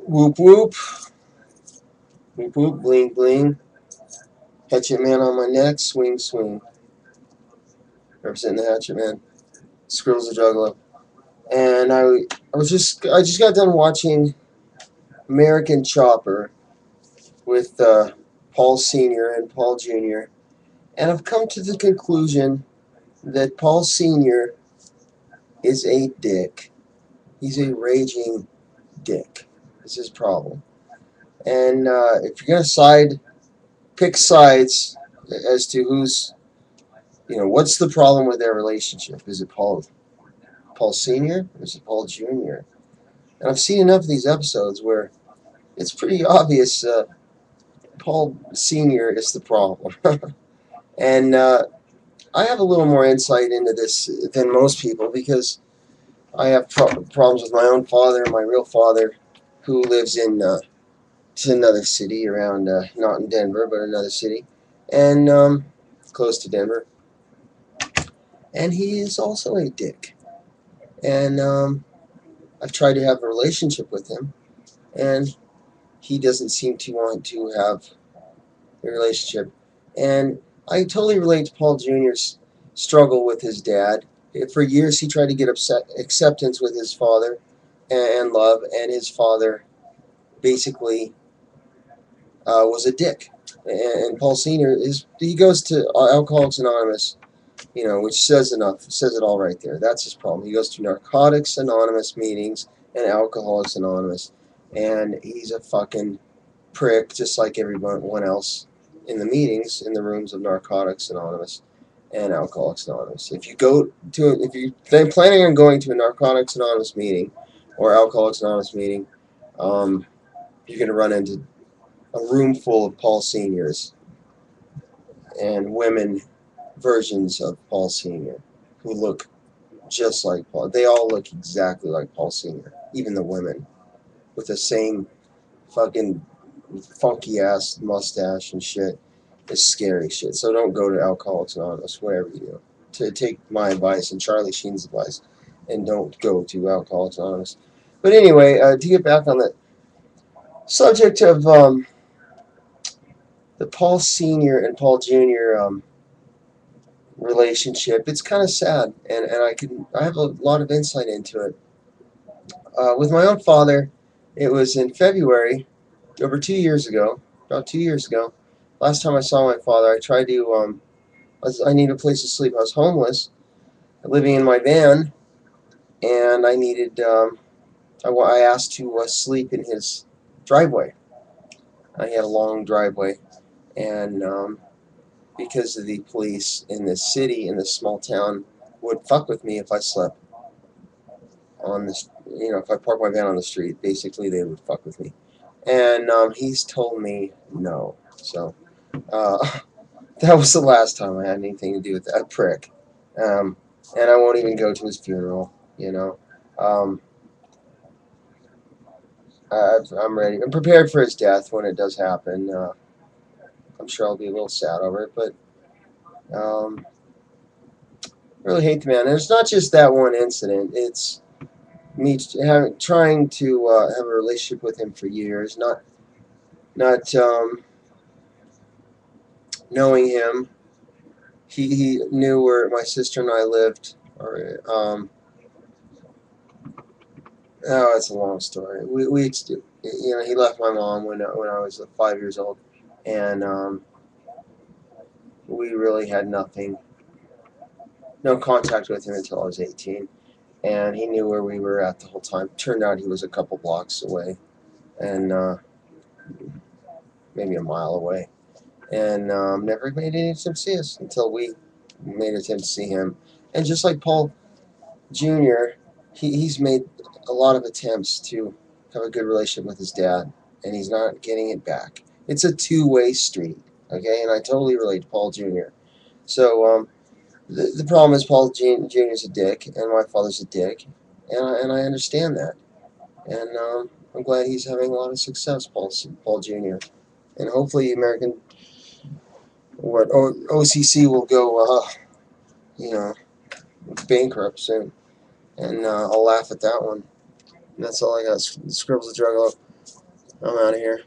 Whoop whoop, whoop whoop, bling bling. Hatchet man on my neck, swing swing. Representing the Hatchet man. Scribbles the Juggalo. And I just got done watching American Chopper with Paul Senior and Paul Junior, and I've come to the conclusion that Paul Senior is a dick. He's a raging dick. That's his problem. And if you're gonna pick sides as to what's the problem with their relationship? Is it Paul Senior or is it Paul Junior? And I've seen enough of these episodes where it's pretty obvious Paul Senior is the problem. And I have a little more insight into this than most people because I have problems with my own father, my real father, who lives in another city around, not in Denver, but another city, and close to Denver. And he is also a dick. And I've tried to have a relationship with him, and he doesn't seem to want to have a relationship. And I totally relate to Paul Jr.'s struggle with his dad. For years, he tried to get acceptance with his father and love, and his father basically was a dick. And Paul Senior he goes to Alcoholics Anonymous, which says it all right there. That's his problem. He goes to Narcotics Anonymous meetings and Alcoholics Anonymous, and he's a fucking prick, just like everyone else in the meetings in the rooms of Narcotics Anonymous and Alcoholics Anonymous. If you're planning on going to a Narcotics Anonymous meeting or Alcoholics Anonymous meeting, you're going to run into a room full of Paul Seniors and women versions of Paul Senior who look just like Paul. They all look exactly like Paul Senior, even the women, with the same fucking funky ass mustache and shit. It's scary shit. So don't go to Alcoholics Anonymous, whatever you do. To take my advice and Charlie Sheen's advice, and don't go to Alcoholics Anonymous. But anyway, to get back on the subject of the Paul Senior and Paul Junior relationship, it's kind of sad, and I have a lot of insight into it. With my own father, it was in February, over 2 years ago, about 2 years ago. Last time I saw my father, I tried to. I needed a place to sleep. I was homeless, living in my van, and I needed. I asked to sleep in his driveway. He had a long driveway, and because of the police in this city, in this small town, would fuck with me if I slept on this. If I parked my van on the street, basically they would fuck with me. And he's told me no. So uh, that was the last time I had anything to do with that prick. And I won't even go to his funeral. Um, I'm ready. I'm prepared for his death when it does happen. I'm sure I'll be a little sad over it, but I really hate the man. And it's not just that one incident. It's me trying to have a relationship with him for years, not knowing him. He knew where my sister and I lived. Or oh, it's a long story. He left my mom when I was 5 years old, and we really had no contact with him until I was 18. And he knew where we were at the whole time. Turned out he was a couple blocks away, and maybe a mile away, and never made any attempt to see us until we made an attempt to see him. And just like Paul Jr., he's made a lot of attempts to have a good relationship with his dad, and he's not getting it back. It's a two-way street, okay? And I totally relate to Paul Jr. So the problem is Paul Jr. is a dick, and my father's a dick, and I understand that. And I'm glad he's having a lot of success, Paul Jr. And hopefully OCC will go, you know, bankrupt soon. And I'll laugh at that one. And that's all I got. Scribbles the Juggalo. I'm out of here.